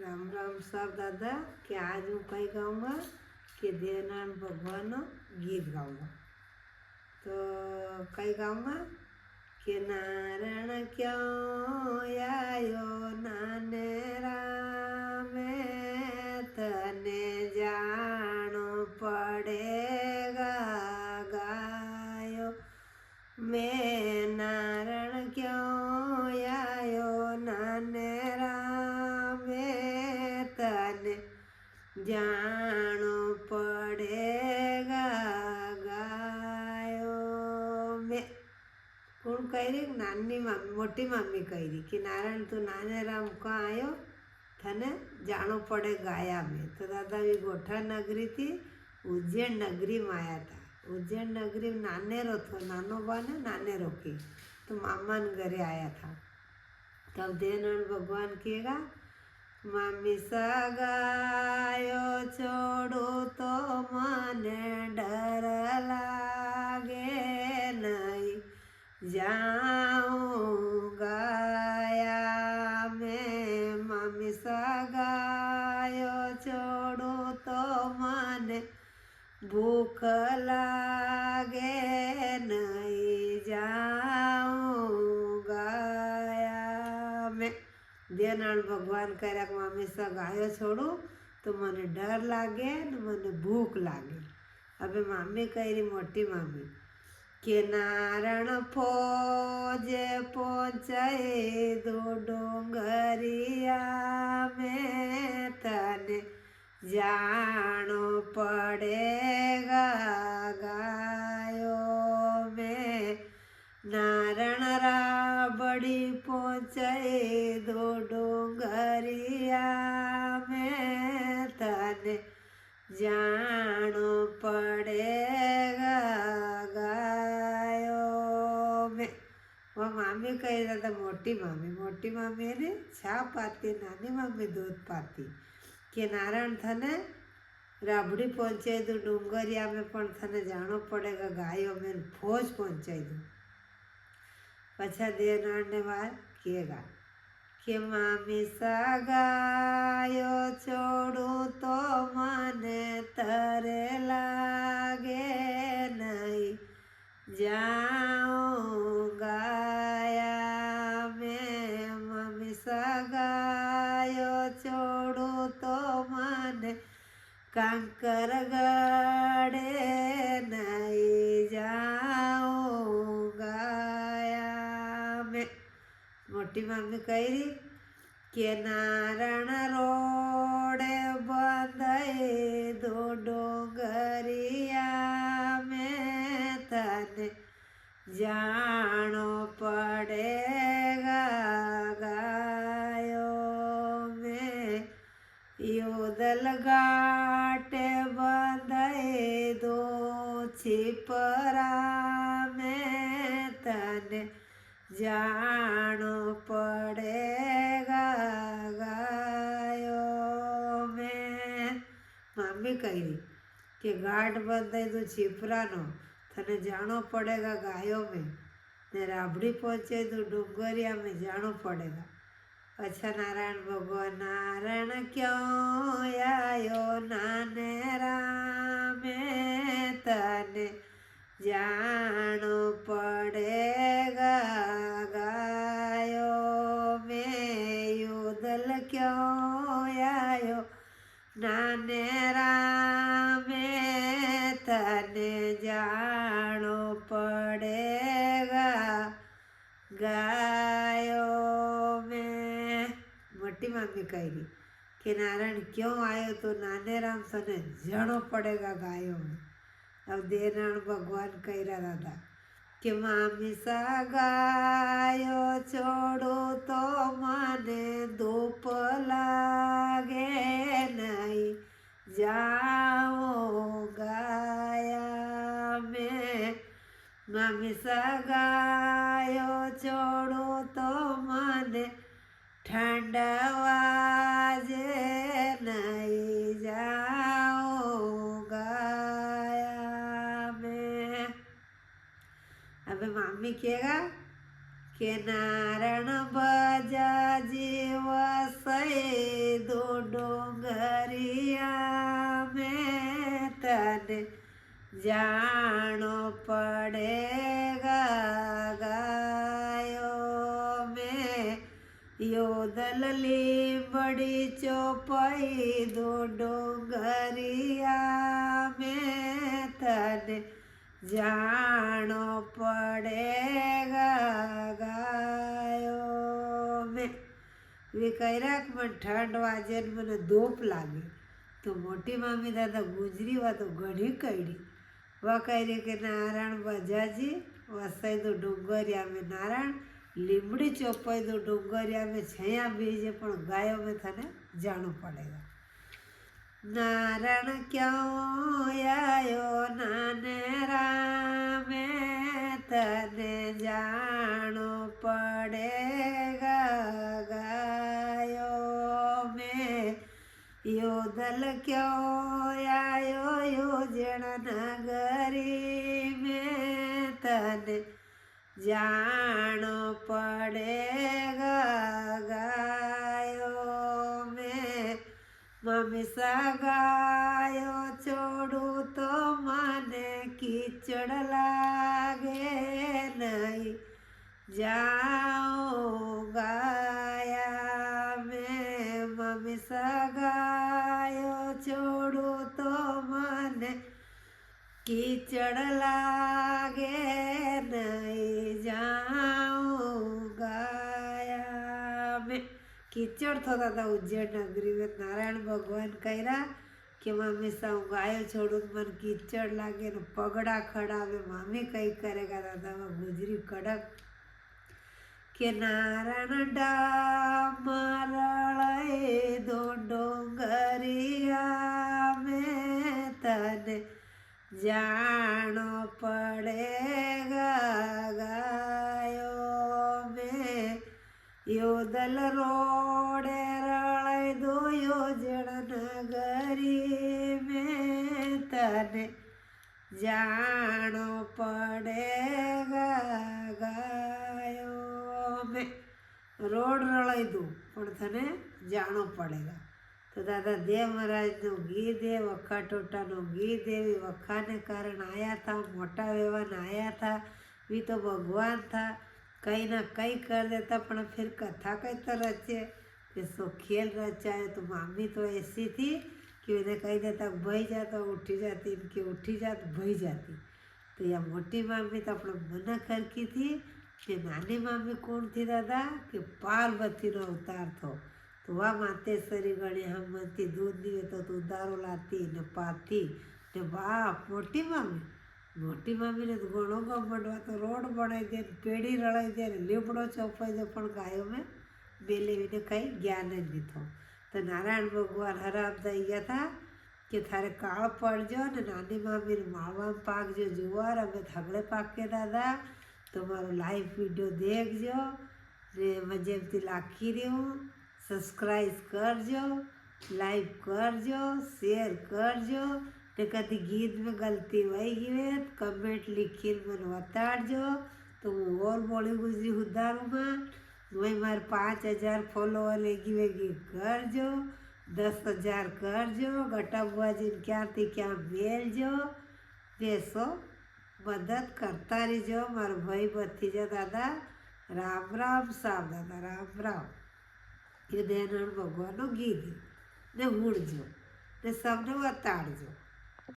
राम राम सब दादा कि आज हूँ कहीं गाऊँगा कि देवनारायण भगवान गीत गाऊँगा। तो कहीं गाऊँगा कि नारायण क्यों आयो नाने रामे तने जानो पड़ेगा गायो मैं नारायण क्यों आयो नाने रामे तने जानो पड़ेगा गायो मैं कौन कह रही नानी मम्मी मोटी मम्मी कह रही कि नारायण तू नाने राम को आयो थने जानो पड़े गाया में। तो दादा भी गोठा नगरी थी उज्जैन नगरी में आया था। उज्जैन नगरी में नाने रो थो नानो बाने नाने रोकी तो मामा ने घरे आया था। तब देवनारायण भगवान कहेगा मामी सगायो छोड़ू तो मने डर लागे नहीं जाऊँ गाया में मामी सगायो छोड़ू तो मने भूख लागे नहीं जाऊँ गाया में। देवनारायण भगवान कह रहा मामी सा गायो छोड़ू तो मने डर लागे न मने भूख लागे। अबे मामी कह रही मोटी मामी के नारायण फौजे पहुँचे दो डोंगरिया में तने जानो पड़ेगा गायो में नारायण राबड़ी पहुँचे दो डोंगरिया में तने जानो पड़ेगा गायो में। वह मामी कह रहा था मोटी मामी ने छा पाती नानी मम्मी दूध पाती कि नारायण थने राबड़ी पहुँचाई दो डूंगरिया में पण थने जानो पड़ेगा गायो में फौज पहुँचाई दो। पछा देवनारायण ने बात किएगा कि मामी सा गायो छोड़ू तो मने तरे लागे नहीं जाऊँ गाया में मामी सा गायो छोड़ू तो मने कंकर गड़े नहीं जाऊँ गाया में। मोटी मम्मी कह रही कि नारायण रोड़े बंधे दो डोंगरिया में तने जानो पड़ेगा गायो में योदल घाटे बंधे दो छिपरा में तने जानो पड़ेगा गायो में। मम्मी कही कि घाट बंधे दो छिपरा नो थने जानो पड़ेगा गायो में ने राबड़ी पहुँचे तो डूंगरिया में जानो पड़ेगा। अच्छा नारायण भगवान नारायण क्यों आयो नाने रामे तने जानो पड़ेगा गायो में योदल क्यों आयो नाने रामे तने जानो पड़ेगा गायो में। मोटी मम्मी कह रही कि नारायण क्यों आयो तो नाने राम तने जानो पड़ेगा गायो में। अब देवनारायण भगवान कह रहा था कि मामी सा गायो छोड़ो तो मने धूप लागे नहीं जाओ गाया में मामी सा गायो छोड़ो तो मने ठंडा वाजे नहीं जाओ गाया में। अबे मामी कहेगा के नारायण बजा जीव सै दो જાણો પડેગા ગાયો મેં યોદલ લીંબડી ચોપાઈ દો ડોંગરિયા મેં તને જાણો પડેગા ગાયો મેં વિકૈરાક મને ઠંડ વાજે ને મને ધૂપ લાગે તો મોટી મામી દાદા ગુજરી વા તો ઘણી કઈડી વા કહી કે નારાયણ બજાજી વસાઈ દો ડુંગરિયા મેં નારાયણ લીમડી ચોપાઈ દો ડુંગરિયા મેં છયા બીજે પણ ગાયો મેં તને જાણવું પડેગા નારાયણ ક્યાં આયો નાને રામે તને જાણો પડેગા ગાયો મેં યોદલ ક્યો આયો યોજણ નગરી મેં તને જાણો પડેગા ગાયો મેં મમ્મી સગાયો છોડું તો મને કીચડ લાગે નહીં જાઓ ગાયા મેં મમ્મી સગાયો છોડું તો મને કીચડ લાગે નહીં જાઉં ગાયા મેં કીચડ થતા હતા ઉજ્જૈન નગરી મેં નારાયણ ભગવાન કર્યા કે મમ્મી સાવ ગાયો છોડું મને કીચડ લાગે ને પગડા ખડાવે મમ્મી કઈ કરેગા દાદામાં ગુજરી કડક કે નારાયણ ડામરળે દો ડોંગરિયા મેં તને જાણો પડેગા ગાયો મેં યોદલ રોડે રળાઈ દો યોજણ નગરી મેં તને જાણો પડેગા ગાયો મેં રોડ રળાઈ દઉં પણ તને જાણો પડેગા તો દાદા દેવ મહારાજનું ગીત એ વખા ટોટાનું ગીત એવી વખાને કારણ આયા था મોટા વેવાન आया था वी तो भगवान था कहीं ना कहीं कर देता पण फिर कथा कहीं तो रचे कि सो खेल रचाए तो मामी तो ऐसी थी कि उन्हें कही देता भाई जाता उठी जाती इनकी उठी जात भाई जाती तो यह मोटी मामी तो अपना मन खरकी थी कि नानी मामी कौन थी दादा कि पार्वती नो अवतार थो तो वह मातेश्वरी गणी हम मनती दूध दिए तो तू दारू लाती ने पाती ने बाप मोटी मामी ने तो घणो गमंडवा तो रोड बनाई दे पेड़ी रड़ाई दे લીમડો ચોપાઈ દે પણ ગાયો में બેલેવીને કંઈ જ્ઞાન જ દીધો તો નારાયણ ભગવાન હરામ થઈ ગયા હતા કે થારે કાળ પડજો ને નાની મામીને માળવામાં પાકજો જુવાર અમે થગડે પાકે દાદા તમારો લાઈવ વિડીયો દેખજો ને મજેમથી લાખી રહ્યું સબસ્ક્રાઈબ કરજો લાઈવ કરજો શેર કરજો ને કદી ગીત में गलती वही गई कमेंट लिखी मैंने बताड़ो तो हूँ और बोली गुजरी उधारूँगा वही मारे 5000 फॉलोअर लेगी वेगी करजो 10,000 करजो गटा बुआ जी क्या थी क्या मेलजो बेसो मदद करता रहीजो मारो भाई भतीजा दादा राम राम साहब दादा राम राम ये देनारायण भगवान गीत ने हुड़जो ने सबने बताड़जो।